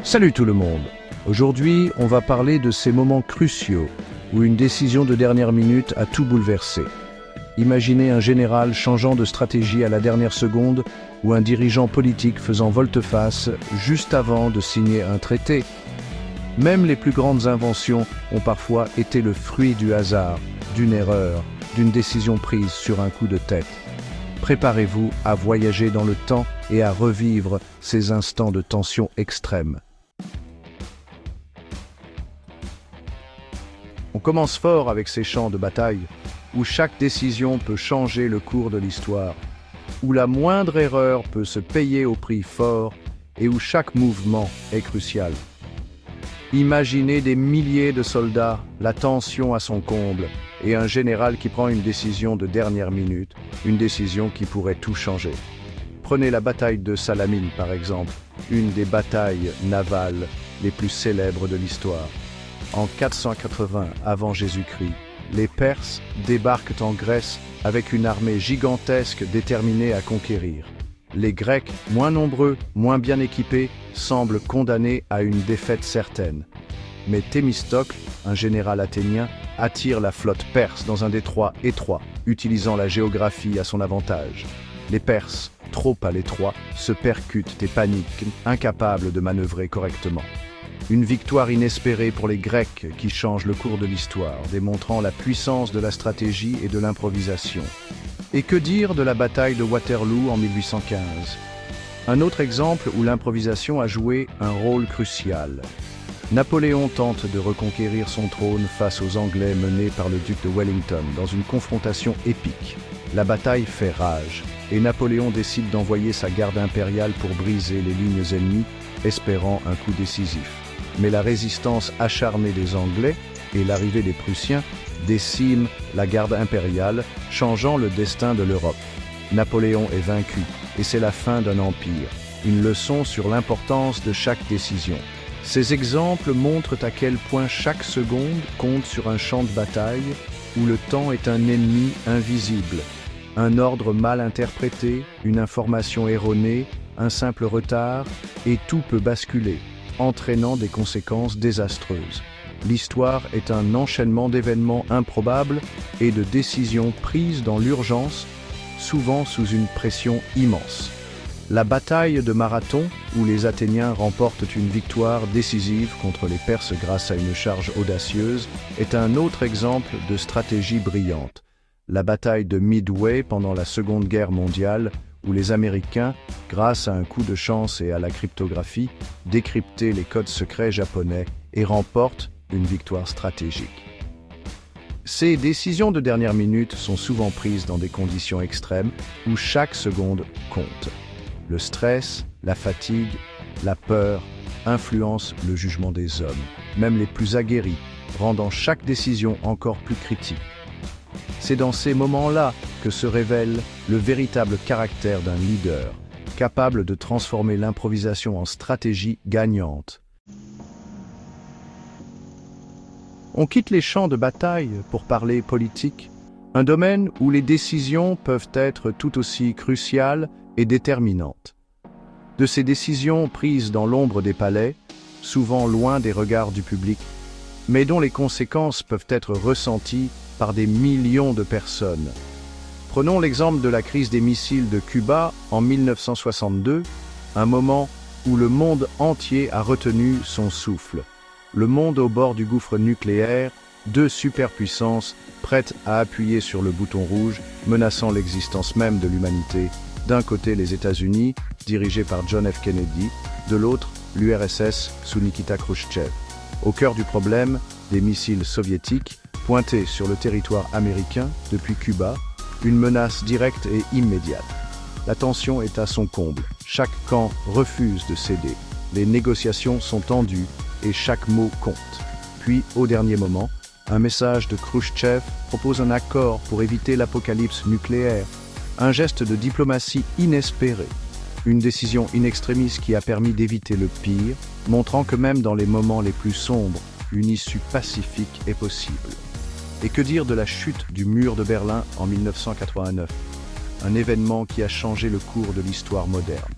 Salut tout le monde! Aujourd'hui, on va parler de ces moments cruciaux où une décision de dernière minute a tout bouleversé. Imaginez un général changeant de stratégie à la dernière seconde ou un dirigeant politique faisant volte-face juste avant de signer un traité. Même les plus grandes inventions ont parfois été le fruit du hasard, d'une erreur, d'une décision prise sur un coup de tête. Préparez-vous à voyager dans le temps et à revivre ces instants de tension extrême. On commence fort avec ces champs de bataille, où chaque décision peut changer le cours de l'histoire, où la moindre erreur peut se payer au prix fort et où chaque mouvement est crucial. Imaginez des milliers de soldats, la tension à son comble, et un général qui prend une décision de dernière minute, une décision qui pourrait tout changer. Prenez la bataille de Salamine par exemple, une des batailles navales les plus célèbres de l'histoire. En 480 avant Jésus-Christ, les Perses débarquent en Grèce avec une armée gigantesque déterminée à conquérir. Les Grecs, moins nombreux, moins bien équipés, semblent condamnés à une défaite certaine. Mais Thémistocle, un général athénien, attire la flotte perse dans un détroit étroit, utilisant la géographie à son avantage. Les Perses, trop à l'étroit, se percutent et paniquent, incapables de manœuvrer correctement. Une victoire inespérée pour les Grecs qui change le cours de l'histoire, démontrant la puissance de la stratégie et de l'improvisation. Et que dire de la bataille de Waterloo en 1815? Un autre exemple où l'improvisation a joué un rôle crucial. Napoléon tente de reconquérir son trône face aux Anglais menés par le duc de Wellington dans une confrontation épique. La bataille fait rage, et Napoléon décide d'envoyer sa garde impériale pour briser les lignes ennemies, espérant un coup décisif. Mais la résistance acharnée des Anglais et l'arrivée des Prussiens déciment la garde impériale, changeant le destin de l'Europe. Napoléon est vaincu, et c'est la fin d'un empire, une leçon sur l'importance de chaque décision. Ces exemples montrent à quel point chaque seconde compte sur un champ de bataille où le temps est un ennemi invisible. Un ordre mal interprété, une information erronée, un simple retard, et tout peut basculer, entraînant des conséquences désastreuses. L'histoire est un enchaînement d'événements improbables et de décisions prises dans l'urgence, souvent sous une pression immense. La bataille de Marathon, où les Athéniens remportent une victoire décisive contre les Perses grâce à une charge audacieuse, est un autre exemple de stratégie brillante. La bataille de Midway pendant la Seconde Guerre mondiale, où les Américains, grâce à un coup de chance et à la cryptographie, décryptaient les codes secrets japonais et remportent une victoire stratégique. Ces décisions de dernière minute sont souvent prises dans des conditions extrêmes où chaque seconde compte. Le stress, la fatigue, la peur influencent le jugement des hommes, même les plus aguerris, rendant chaque décision encore plus critique. C'est dans ces moments-là que se révèle le véritable caractère d'un leader, capable de transformer l'improvisation en stratégie gagnante. On quitte les champs de bataille pour parler politique, un domaine où les décisions peuvent être tout aussi cruciales et déterminantes. De ces décisions prises dans l'ombre des palais, souvent loin des regards du public, mais dont les conséquences peuvent être ressenties par des millions de personnes. Prenons l'exemple de la crise des missiles de Cuba en 1962, un moment où le monde entier a retenu son souffle. Le monde au bord du gouffre nucléaire, deux superpuissances prêtes à appuyer sur le bouton rouge, menaçant l'existence même de l'humanité. D'un côté les États-Unis, dirigés par John F. Kennedy, de l'autre l'URSS sous Nikita Khrouchtchev. Au cœur du problème, des missiles soviétiques pointés sur le territoire américain depuis Cuba, une menace directe et immédiate. La tension est à son comble, chaque camp refuse de céder, les négociations sont tendues et chaque mot compte. Puis, au dernier moment, un message de Khrouchtchev propose un accord pour éviter l'apocalypse nucléaire, un geste de diplomatie inespéré, une décision in extremis qui a permis d'éviter le pire, montrant que même dans les moments les plus sombres, une issue pacifique est possible. Et que dire de la chute du mur de Berlin en 1989, un événement qui a changé le cours de l'histoire moderne.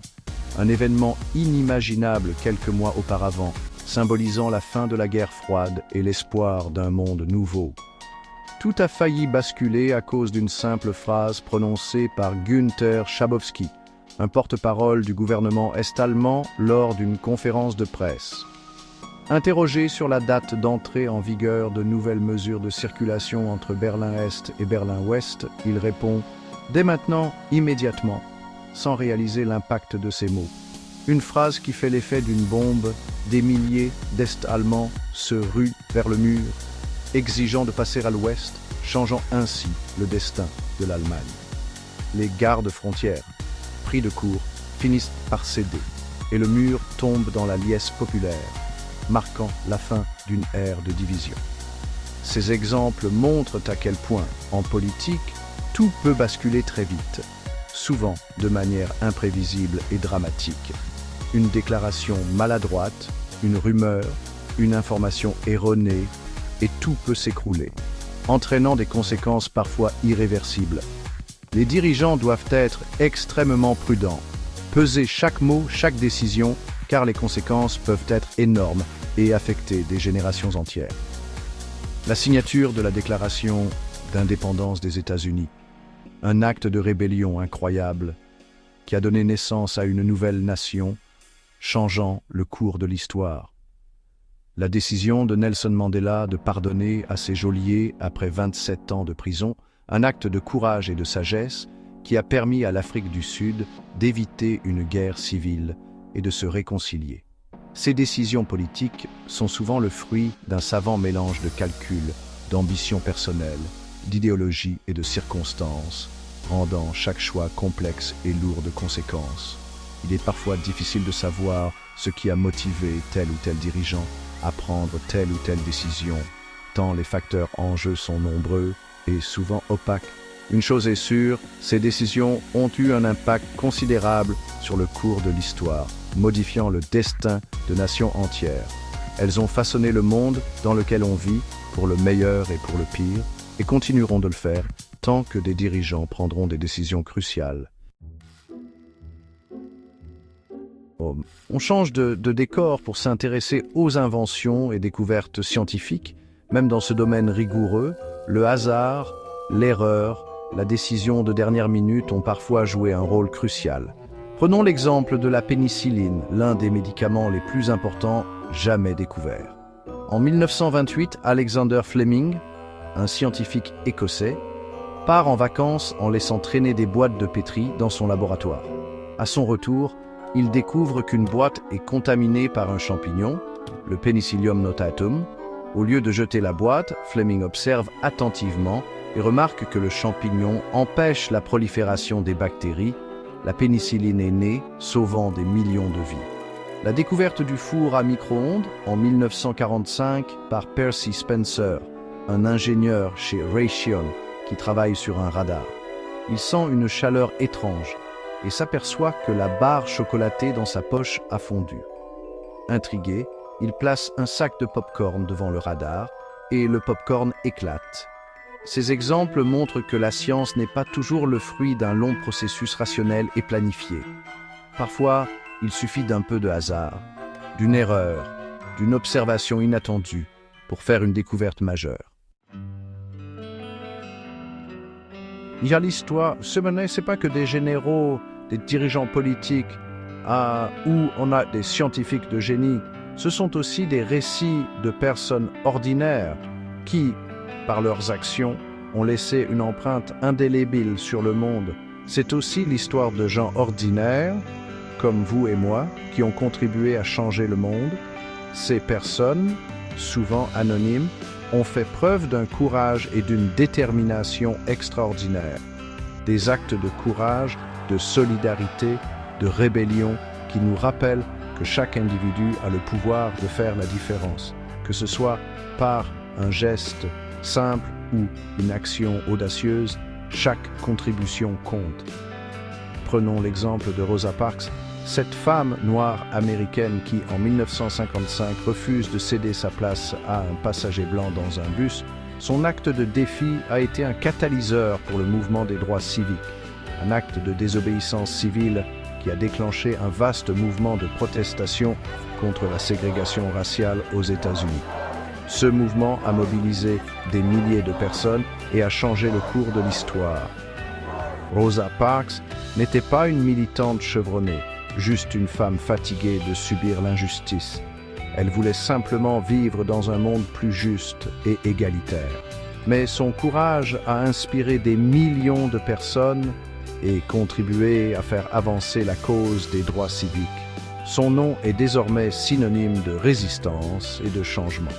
un événement inimaginable quelques mois auparavant, symbolisant la fin de la guerre froide et l'espoir d'un monde nouveau. Tout a failli basculer à cause d'une simple phrase prononcée par Günther Schabowski, un porte-parole du gouvernement est-allemand lors d'une conférence de presse. Interrogé sur la date d'entrée en vigueur de nouvelles mesures de circulation entre Berlin-Est et Berlin-Ouest, il répond « Dès maintenant, immédiatement », sans réaliser l'impact de ces mots. Une phrase qui fait l'effet d'une bombe, des milliers d'Est-Allemands se ruent vers le mur, exigeant de passer à l'Ouest, changeant ainsi le destin de l'Allemagne. Les gardes frontières, pris de court, finissent par céder, et le mur tombe dans la liesse populaire, marquant la fin d'une ère de division. Ces exemples montrent à quel point, en politique, tout peut basculer très vite, souvent de manière imprévisible et dramatique. Une déclaration maladroite, une rumeur, une information erronée, et tout peut s'écrouler, entraînant des conséquences parfois irréversibles. Les dirigeants doivent être extrêmement prudents, peser chaque mot, chaque décision, car les conséquences peuvent être énormes et affecter des générations entières. La signature de la déclaration d'indépendance des États-Unis, un acte de rébellion incroyable qui a donné naissance à une nouvelle nation, changeant le cours de l'histoire. La décision de Nelson Mandela de pardonner à ses geôliers après 27 ans de prison, un acte de courage et de sagesse qui a permis à l'Afrique du Sud d'éviter une guerre civile et de se réconcilier. Ces décisions politiques sont souvent le fruit d'un savant mélange de calcul, d'ambition personnelle, d'idéologie et de circonstances, rendant chaque choix complexe et lourd de conséquences. Il est parfois difficile de savoir ce qui a motivé tel ou tel dirigeant à prendre telle ou telle décision, tant les facteurs en jeu sont nombreux et souvent opaques. Une chose est sûre, ces décisions ont eu un impact considérable sur le cours de l'histoire, modifiant le destin de nations entières. Elles ont façonné le monde dans lequel on vit, pour le meilleur et pour le pire, et continueront de le faire tant que des dirigeants prendront des décisions cruciales. On change de décor pour s'intéresser aux inventions et découvertes scientifiques. Même dans ce domaine rigoureux, le hasard, l'erreur, la décision de dernière minute ont parfois joué un rôle crucial. Prenons l'exemple de la pénicilline, l'un des médicaments les plus importants jamais découverts. En 1928, Alexander Fleming, un scientifique écossais, part en vacances en laissant traîner des boîtes de pétri dans son laboratoire. À son retour, il découvre qu'une boîte est contaminée par un champignon, le Penicillium notatum. Au lieu de jeter la boîte, Fleming observe attentivement et remarque que le champignon empêche la prolifération des bactéries. La pénicilline est née, sauvant des millions de vies. La découverte du four à micro-ondes en 1945 par Percy Spencer, un ingénieur chez Raytheon qui travaille sur un radar. Il sent une chaleur étrange et s'aperçoit que la barre chocolatée dans sa poche a fondu. Intrigué, il place un sac de pop-corn devant le radar et le pop-corn éclate. Ces exemples montrent que la science n'est pas toujours le fruit d'un long processus rationnel et planifié. Parfois, il suffit d'un peu de hasard, d'une erreur, d'une observation inattendue pour faire une découverte majeure. Il y a l'histoire, c'est pas que des généraux, des dirigeants politiques, où on a des scientifiques de génie. Ce sont aussi des récits de personnes ordinaires qui, par leurs actions, ont laissé une empreinte indélébile sur le monde. C'est aussi l'histoire de gens ordinaires, comme vous et moi, qui ont contribué à changer le monde. Ces personnes, souvent anonymes, ont fait preuve d'un courage et d'une détermination extraordinaires. Des actes de courage, de solidarité, de rébellion qui nous rappellent que chaque individu a le pouvoir de faire la différence, que ce soit par un geste simple ou une action audacieuse, chaque contribution compte. Prenons l'exemple de Rosa Parks, cette femme noire américaine qui, en 1955, refuse de céder sa place à un passager blanc dans un bus. Son acte de défi a été un catalyseur pour le mouvement des droits civiques. Un acte de désobéissance civile qui a déclenché un vaste mouvement de protestation contre la ségrégation raciale aux États-Unis. Ce mouvement a mobilisé des milliers de personnes et a changé le cours de l'histoire. Rosa Parks n'était pas une militante chevronnée, juste une femme fatiguée de subir l'injustice. Elle voulait simplement vivre dans un monde plus juste et égalitaire. Mais son courage a inspiré des millions de personnes et contribué à faire avancer la cause des droits civiques. Son nom est désormais synonyme de résistance et de changement.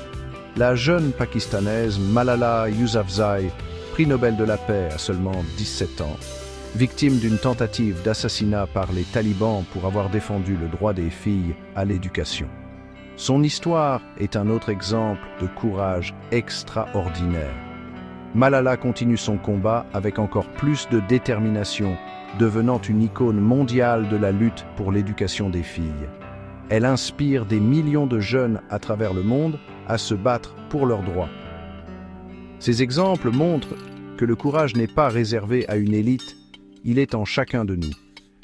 La jeune Pakistanaise Malala Yousafzai, prix Nobel de la paix à seulement 17 ans, victime d'une tentative d'assassinat par les talibans pour avoir défendu le droit des filles à l'éducation. Son histoire est un autre exemple de courage extraordinaire. Malala continue son combat avec encore plus de détermination, devenant une icône mondiale de la lutte pour l'éducation des filles. Elle inspire des millions de jeunes à travers le monde à se battre pour leurs droits. Ces exemples montrent que le courage n'est pas réservé à une élite, il est en chacun de nous.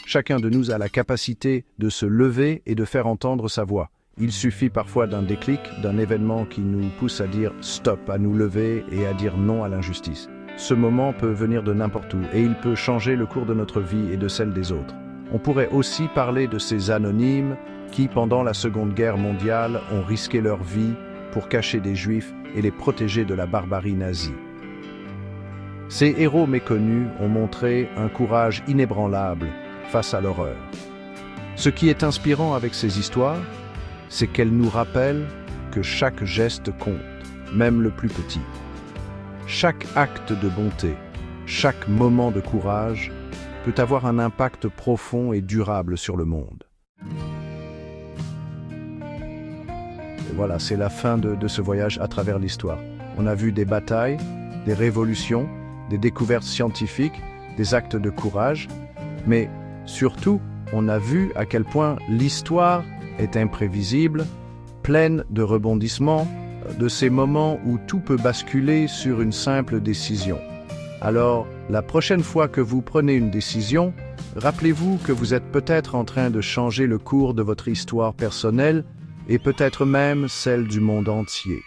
Chacun de nous a la capacité de se lever et de faire entendre sa voix. Il suffit parfois d'un déclic, d'un événement qui nous pousse à dire stop, à nous lever et à dire non à l'injustice. Ce moment peut venir de n'importe où et il peut changer le cours de notre vie et de celle des autres. On pourrait aussi parler de ces anonymes qui, pendant la Seconde Guerre mondiale, ont risqué leur vie pour cacher des Juifs et les protéger de la barbarie nazie. Ces héros méconnus ont montré un courage inébranlable face à l'horreur. Ce qui est inspirant avec ces histoires, c'est qu'elles nous rappellent que chaque geste compte, même le plus petit. Chaque acte de bonté, chaque moment de courage peut avoir un impact profond et durable sur le monde. Et voilà, c'est la fin de ce voyage à travers l'histoire. On a vu des batailles, des révolutions, des découvertes scientifiques, des actes de courage, mais surtout, on a vu à quel point l'histoire est imprévisible, pleine de rebondissements, de ces moments où tout peut basculer sur une simple décision. Alors, la prochaine fois que vous prenez une décision, rappelez-vous que vous êtes peut-être en train de changer le cours de votre histoire personnelle et peut-être même celle du monde entier.